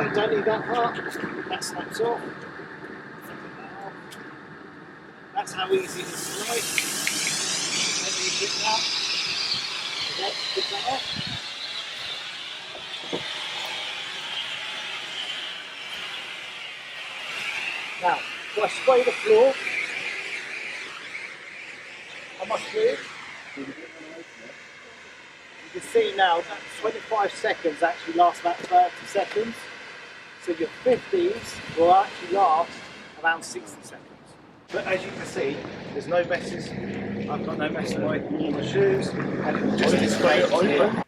So don't leave that part, that snaps off. That's how easy it is to write. Then you pick that, again, pick that off. Now, if I spray the floor on my sleeve, you can see now that 25 seconds actually lasts about 30 seconds. So your 50s will actually last around 60 seconds. But as you can see, there's no messes. I've got no mess on my shoes, and it will just display it here.